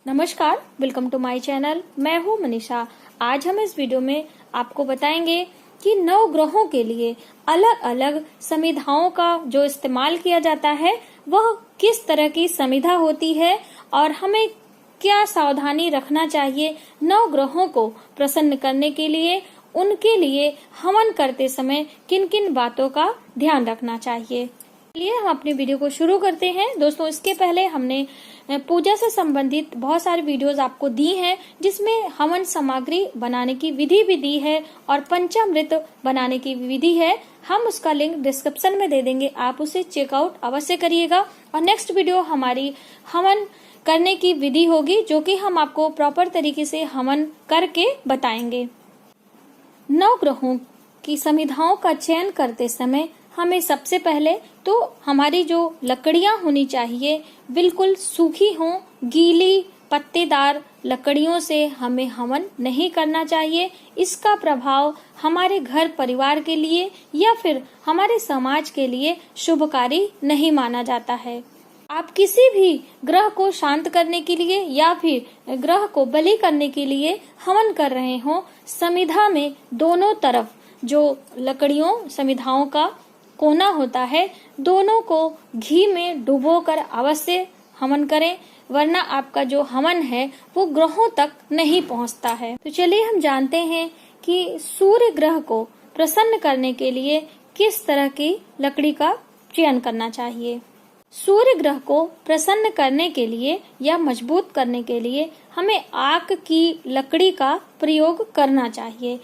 नमस्कार, welcome to my channel. मैं हूँ मनीषा। आज हम इस वीडियो में आपको बताएंगे कि नवग्रहों के लिए अलग अलग समिधाओं का जो इस्तेमाल किया जाता है वह किस तरह की समिधा होती है और हमें क्या सावधानी रखना चाहिए नवग्रहों को प्रसन्न करने के लिए, उनके लिए हवन करते समय किन किन बातों का ध्यान रखना चाहिए। चलिए हम अपनी वीडियो को शुरू करते हैं। दोस्तों, इसके पहले हमने पूजा से संबंधित बहुत सारी वीडियोस आपको दी हैं, जिसमें हवन सामग्री बनाने की विधि भी दी है और पंचामृत बनाने की विधि है। हम उसका लिंक डिस्क्रिप्शन में दे देंगे, आप उसे चेकआउट अवश्य करिएगा। और नेक्स्ट वीडियो हमारी हवन करने की विधि होगी, जो कि हम आपको प्रॉपर तरीके से हवन करके बताएंगे। नवग्रहों की समिधाओं का चयन करते समय हमें सबसे पहले तो हमारी जो लकड़ियां होनी चाहिए बिल्कुल सूखी हों। गीली पत्तेदार लकड़ियों से हमें हवन नहीं करना चाहिए। इसका प्रभाव हमारे घर परिवार के लिए या फिर हमारे समाज के लिए शुभकारी नहीं माना जाता है। आप किसी भी ग्रह को शांत करने के लिए या फिर ग्रह को बलि करने के लिए हवन कर रहे हो, समिधा में दोनों तरफ जो लकड़ियों समिधाओं का कोना होता है, दोनों को घी में डुबोकर अवश्य हवन करें, वरना आपका जो हवन है वो ग्रहों तक नहीं पहुंचता है। तो चलिए हम जानते हैं कि सूर्य ग्रह को प्रसन्न करने के लिए किस तरह की लकड़ी का चयन करना चाहिए। सूर्य ग्रह को प्रसन्न करने के लिए या मजबूत करने के लिए हमें आक की लकड़ी का प्रयोग करना चाहिए।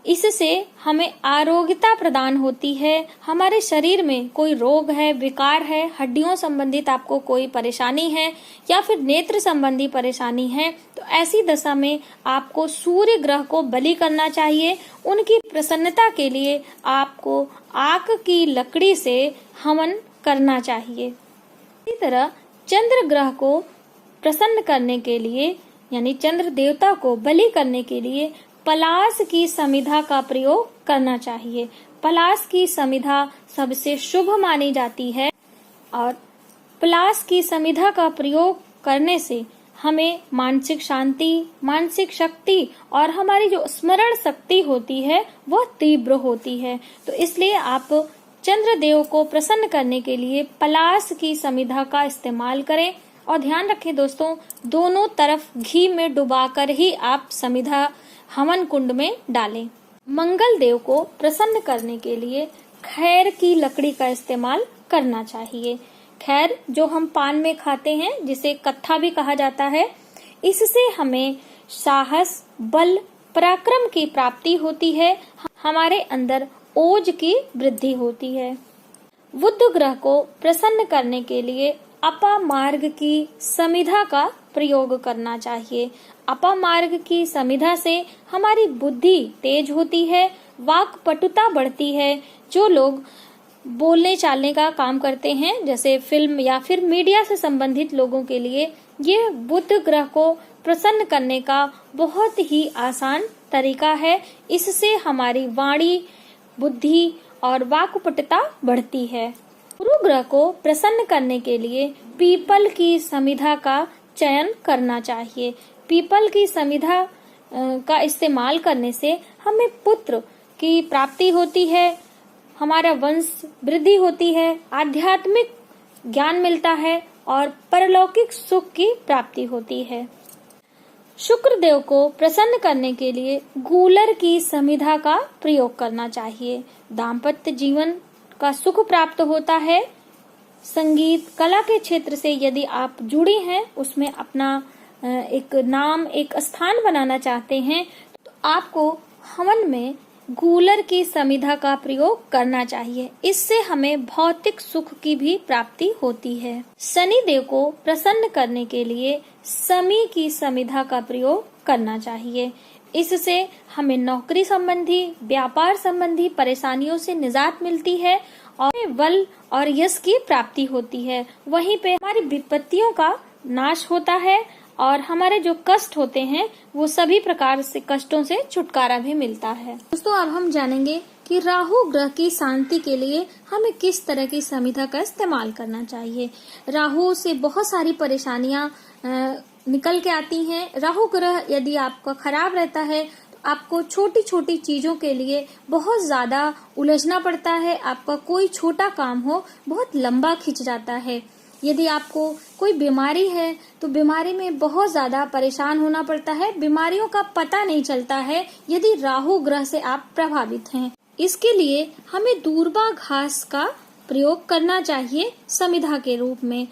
इससे हमें आरोग्यता प्रदान होती है। हमारे शरीर में कोई रोग है, विकार है, हड्डियों संबंधित आपको कोई परेशानी है या फिर नेत्र संबंधी परेशानी है, तो ऐसी दशा में आपको सूर्य ग्रह को बलि करना चाहिए। उनकी प्रसन्नता के लिए आपको आक की लकड़ी से हवन करना चाहिए। इसी तरह चंद्र ग्रह को प्रसन्न करने के लिए यानी चंद्र देवता को बलि करने के लिए पलाश की समिधा का प्रयोग करना चाहिए। पलाश की समिधा सबसे शुभ मानी जाती है और पलाश की समिधा का प्रयोग करने से हमें मानसिक शांति, मानसिक शक्ति और हमारी जो स्मरण शक्ति होती है वह तीव्र होती है। तो इसलिए आप चंद्रदेव को प्रसन्न करने के लिए पलाश की समिधा का इस्तेमाल करें। और ध्यान रखें दोस्तों, दोनों तरफ घी में डुबाकर ही आप समिधा हवन कुंड में डालें। मंगल देव को प्रसन्न करने के लिए खैर की लकड़ी का इस्तेमाल करना चाहिए। खैर जो हम पान में खाते हैं, जिसे कत्था भी कहा जाता है, इससे हमें साहस, बल, पराक्रम की प्राप्ति होती है। हमारे अंदर ओज की वृद्धि होती है। बुध ग्रह को प्रसन्न करने के लिए अपामार्ग की समिधा का प्रयोग करना चाहिए। अपामार्ग की समिधा से हमारी बुद्धि तेज होती है, वाक पटुता बढ़ती है। जो लोग बोलने चालने का काम करते हैं, जैसे फिल्म या फिर मीडिया से संबंधित लोगों के लिए ये बुध ग्रह को प्रसन्न करने का बहुत ही आसान तरीका है। इससे हमारी वाणी, बुद्धि और वाक्पटुता बढ़ती है। गुरु ग्रह को प्रसन्न करने के लिए पीपल की समिधा का चयन करना चाहिए। पीपल की समिधा का इस्तेमाल करने से हमें पुत्र की प्राप्ति होती है, हमारा वंश वृद्धि होती है, आध्यात्मिक ज्ञान मिलता है और परलौकिक सुख की प्राप्ति होती है। शुक्र देव को प्रसन्न करने के लिए गूलर की समिधा का प्रयोग करना चाहिए। दाम्पत्य जीवन का सुख प्राप्त होता है। संगीत कला के क्षेत्र से यदि आप जुड़ी हैं, उसमें अपना एक नाम, एक स्थान बनाना चाहते हैं, तो आपको हवन में गूलर की समिधा का प्रयोग करना चाहिए। इससे हमें भौतिक सुख की भी प्राप्ति होती है। शनि देव को प्रसन्न करने के लिए समी की समिधा का प्रयोग करना चाहिए। इससे हमें नौकरी संबंधी, व्यापार संबंधी परेशानियों से निजात मिलती है और बल और यश की प्राप्ति होती है। वहीं पे हमारी विपत्तियों का नाश होता है और हमारे जो कष्ट होते हैं वो सभी प्रकार से कष्टों से छुटकारा भी मिलता है। दोस्तों, अब हम जानेंगे कि राहु ग्रह की शांति के लिए हमें किस तरह की समिधा का इस्तेमाल करना चाहिए। राहु से बहुत सारी परेशानियां निकल के आती हैं। राहु ग्रह यदि आपका खराब रहता है तो आपको छोटी छोटी चीजों के लिए बहुत ज्यादा उलझना पड़ता है। आपका कोई छोटा काम हो बहुत लंबा खिंच जाता है। यदि आपको कोई बीमारी है तो बीमारी में बहुत ज्यादा परेशान होना पड़ता है। बीमारियों का पता नहीं चलता है यदि राहु ग्रह से आप प्रभावित हैं। इसके लिए हमें दूर्वा घास का प्रयोग करना चाहिए समिधा के रूप में।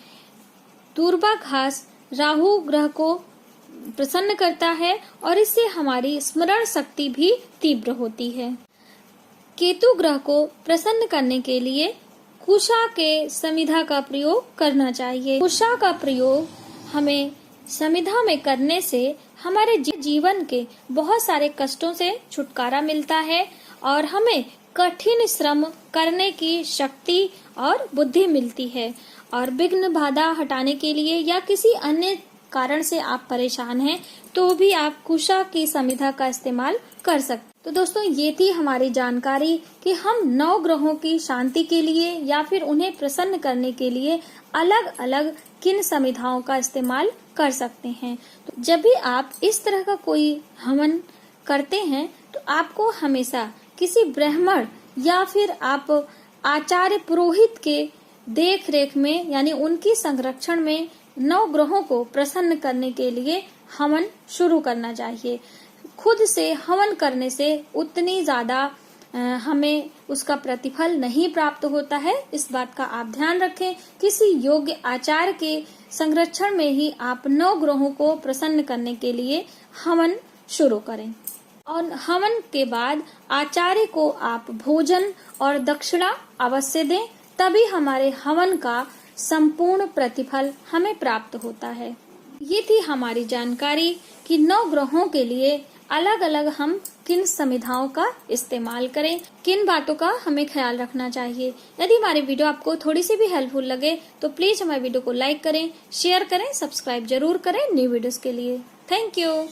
दूर्वा घास राहु ग्रह को प्रसन्न करता है और इससे हमारी स्मरण शक्ति भी तीव्र होती है। केतु ग्रह को प्रसन्न करने के लिए कुशा के समिधा का प्रयोग करना चाहिए। कुशा का प्रयोग हमें समिधा में करने से हमारे जीवन के बहुत सारे कष्टों से छुटकारा मिलता है और हमें कठिन श्रम करने की शक्ति और बुद्धि मिलती है। और विघ्न बाधा हटाने के लिए या किसी अन्य कारण से आप परेशान हैं तो भी आप कुशा की समिधा का इस्तेमाल कर सकते। तो दोस्तों ये थी हमारी जानकारी कि हम 9 ग्रहों की शांति के लिए या फिर उन्हें प्रसन्न करने के लिए अलग अलग किन समिधाओं का इस्तेमाल कर सकते हैं। तो जब भी आप इस तरह का कोई हवन करते हैं तो आपको हमेशा किसी ब्राह्मण या फिर आप आचार्य पुरोहित के देख रेख में यानी उनकी संरक्षण में 9 ग्रहों को प्रसन्न करने के लिए हवन शुरू करना चाहिए। खुद से हवन करने से उतनी ज्यादा हमें उसका प्रतिफल नहीं प्राप्त होता है। इस बात का आप ध्यान रखें। किसी योग्य आचार्य के संरक्षण में ही आप 9 ग्रहों को प्रसन्न करने के लिए हवन शुरू करें। और हवन के बाद आचार्य को आप भोजन और दक्षिणा अवश्य दें, तभी हमारे हवन का संपूर्ण प्रतिफल हमें प्राप्त होता है। ये थी हमारी जानकारी कि 9 ग्रहों के लिए अलग अलग हम किन समिधाओं का इस्तेमाल करें, किन बातों का हमें ख्याल रखना चाहिए। यदि हमारी वीडियो आपको थोड़ी सी भी हेल्पफुल लगे तो प्लीज हमारे वीडियो को लाइक करें, शेयर करें, सब्सक्राइब जरूर करें न्यू वीडियोस के लिए। Thank you.